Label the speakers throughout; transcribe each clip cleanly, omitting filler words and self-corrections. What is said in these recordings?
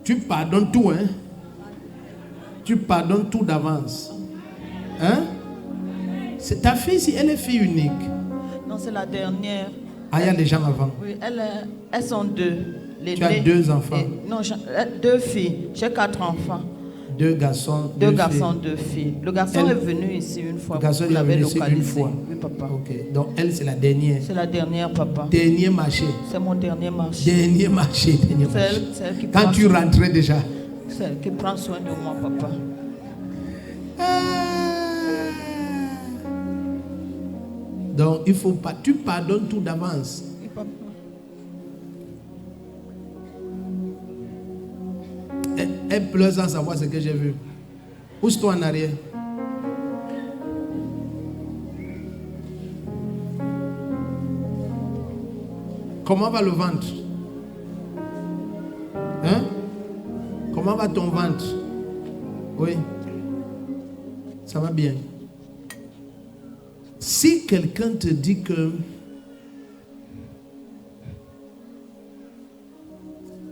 Speaker 1: Tu pardonnes tout, hein? Tu pardonnes tout d'avance. Hein? C'est ta fille, si elle est fille unique.
Speaker 2: Non, c'est la dernière.
Speaker 1: Ah, il y a des gens avant.
Speaker 2: Oui, elles sont deux.
Speaker 1: Tu as 2 enfants.
Speaker 2: Non, 2 filles. J'ai 4 enfants.
Speaker 1: 2 garçons,
Speaker 2: 2 garçons, 2 filles. Le garçon est venu ici une fois.
Speaker 1: Le garçon est venu ici une fois.
Speaker 2: Oui, papa.
Speaker 1: Ok. Donc elle, c'est la dernière.
Speaker 2: C'est la dernière, papa.
Speaker 1: Dernier marché.
Speaker 2: C'est mon dernier marché.
Speaker 1: Dernier marché.
Speaker 2: C'est elle qui
Speaker 1: Quand tu rentrais déjà.
Speaker 2: C'est elle qui prend soin de moi, papa.
Speaker 1: Donc il faut pas. Tu pardonnes tout d'avance.
Speaker 2: Oui, papa.
Speaker 1: Elle pleure sans savoir ce que j'ai vu. Pousse-toi en arrière. Comment va le ventre? Hein? Comment va ton ventre? Oui. Ça va bien. Si quelqu'un te dit que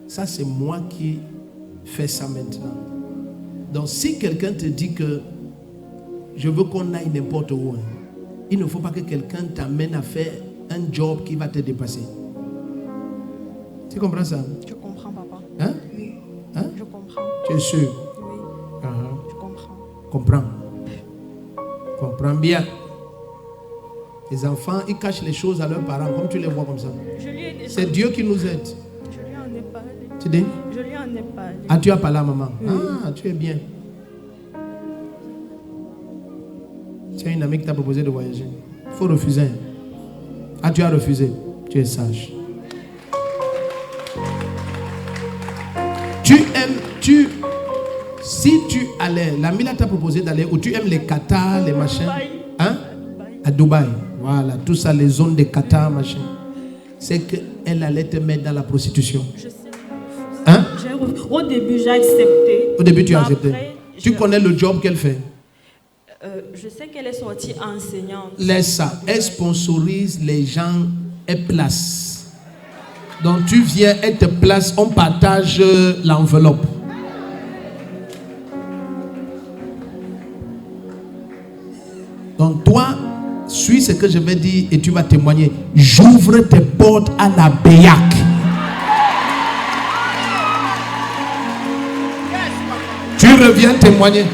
Speaker 1: ça c'est moi qui fais ça maintenant. Donc si quelqu'un te dit que je veux qu'on aille n'importe où, il ne faut pas que quelqu'un t'amène à faire un job qui va te dépasser. Tu comprends ça?
Speaker 3: Je comprends, papa.
Speaker 1: Hein?
Speaker 3: Oui.
Speaker 1: Hein?
Speaker 3: Je comprends.
Speaker 1: Tu es sûr?
Speaker 3: Oui. Je comprends.
Speaker 1: Comprends. Comprends bien. Les enfants, ils cachent les choses à leurs parents, comme tu les vois comme ça. C'est Dieu qui nous aide.
Speaker 3: Je lui en ai parlé.
Speaker 1: Tu dis?
Speaker 3: Je lui en ai parlé.
Speaker 1: Ah, tu as parlé à maman?
Speaker 3: Oui.
Speaker 1: Ah, tu es bien. Tu as une amie qui t'a proposé de voyager. Il faut refuser. Ah, tu as refusé. Tu es sage. Si tu allais, l'ami là t'a proposé d'aller où tu aimes les Qatar, les machins. Hein? À Dubaï. Voilà, tout ça, les zones de Qatar, machin. C'est qu'elle allait te mettre dans la prostitution.
Speaker 3: Je sais.
Speaker 1: Hein?
Speaker 3: Au début, j'ai accepté.
Speaker 1: Au début, tu as accepté.
Speaker 3: Après,
Speaker 1: tu connais le job qu'elle fait?
Speaker 3: Je sais qu'elle est sortie enseignante.
Speaker 1: Laisse ça. Elle sponsorise les gens, elle place. Donc tu viens, elle te place, on partage l'enveloppe. Donc toi, suis ce que je vais dire et tu vas témoigner. J'ouvre tes portes à la Béac. Tu reviens témoigner.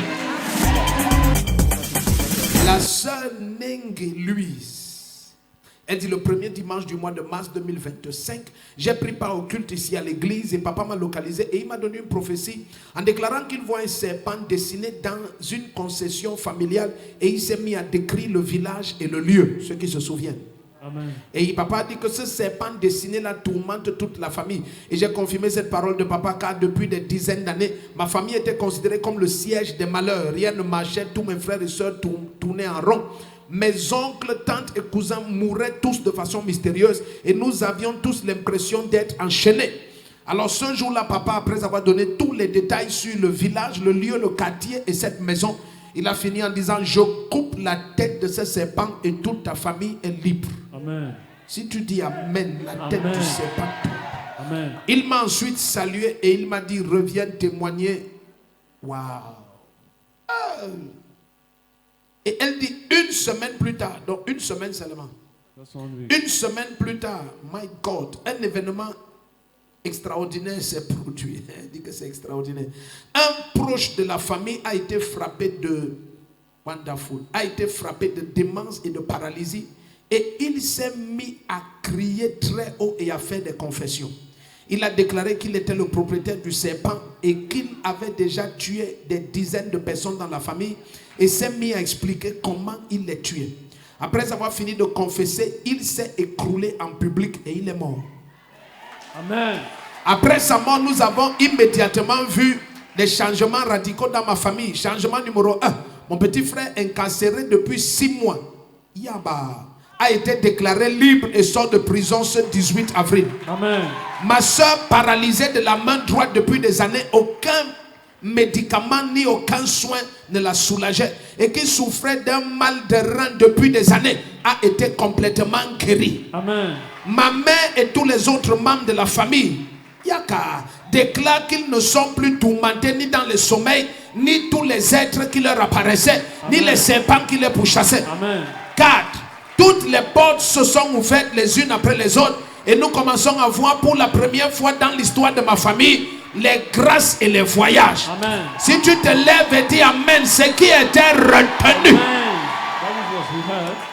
Speaker 1: La sœur Nengue Louise, elle dit le premier dimanche du mois de mars 2025, j'ai pris part au culte ici à l'église et papa m'a localisé et il m'a donné une prophétie en déclarant qu'il voit un serpent dessiné dans une concession familiale et il s'est mis à décrire le village et le lieu, ceux qui se souviennent. Amen. Et papa a dit que ce serpent dessiné là tourmente toute la famille. Et j'ai confirmé cette parole de papa car depuis des dizaines d'années, ma famille était considérée comme le siège des malheurs. Rien ne marchait, tous mes frères et sœurs tournaient en rond. Mes oncles, tantes et cousins mouraient tous de façon mystérieuse et nous avions tous l'impression d'être enchaînés. Alors ce jour-là, papa, après avoir donné tous les détails sur le village, le lieu, le quartier et cette maison, il a fini en disant: je coupe la tête de ce serpent et toute ta famille est libre. Amen. Si tu dis amen, la tête du serpent tombe. Amen. Il m'a ensuite salué et il m'a dit: reviens témoigner. Waouh. Et elle dit une semaine plus tard, donc une semaine seulement. Une semaine plus tard, my God, un événement extraordinaire s'est produit. Elle dit que c'est extraordinaire. Un proche de la famille a été frappé de wonderful, a été frappé de démence et de paralysie. Et il s'est mis à crier très haut et à faire des confessions. Il a déclaré qu'il était le propriétaire du serpent et qu'il avait déjà tué des dizaines de personnes dans la famille et s'est mis à expliquer comment il les tuait. Après avoir fini de confesser, il s'est écroulé en public et il est mort. Amen. Après sa mort, nous avons immédiatement vu des changements radicaux dans ma famille. Changement numéro 1. Mon petit frère incarcéré depuis 6 mois. Yaba. A été déclaré libre et sort de prison ce 18 avril. Amen. Ma soeur paralysée de la main droite depuis des années, aucun médicament ni aucun soin ne la soulageait et qui souffrait d'un mal de rein depuis des années a été complètement guéri. Amen. Ma mère et tous les autres membres de la famille, Yaka déclare qu'ils ne sont plus tourmentés ni dans le sommeil, ni tous les êtres qui leur apparaissaient, ni les serpents qui les pourchassaient. 4. Toutes les portes se sont ouvertes les unes après les autres et nous commençons à voir pour la première fois dans l'histoire de ma famille les grâces et les voyages.
Speaker 4: Amen.
Speaker 1: Si tu te lèves et dis Amen, ce qui était retenu.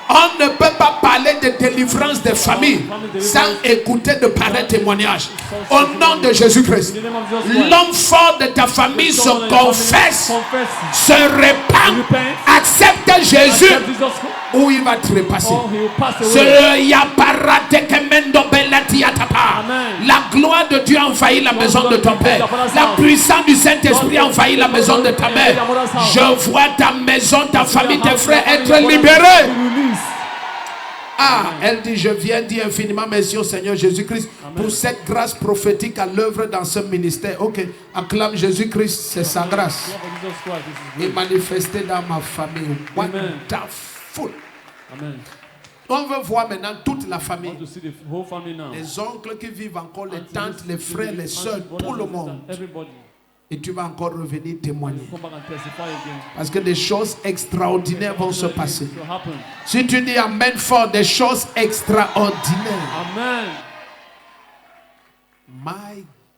Speaker 1: On ne peut pas parler de délivrance des familles sans écouter de pareils témoignages. Au nom de Jésus-Christ, l'homme fort de ta famille se confesse, se répand, accepte Jésus ou il va trépasser. La gloire de Dieu a envahi la maison de ton père. La puissance du Saint-Esprit a envahi la maison de ta mère. Je vois ta maison, ta famille, tes frères être libérés. Ah, elle dit, je viens dire infiniment merci au Seigneur Jésus-Christ pour cette grâce prophétique à l'œuvre dans ce ministère. Ok, acclame Jésus-Christ, c'est sa grâce. Et manifestée dans ma famille. Wonderful.
Speaker 4: Amen.
Speaker 1: On veut voir maintenant toute la famille. Les oncles qui vivent encore, les tantes, les frères, les soeurs, tout le monde. Et tu vas encore revenir témoigner. Parce que des choses extraordinaires vont se passer. Si tu dis Amen fort, des choses extraordinaires.
Speaker 4: Amen.
Speaker 1: My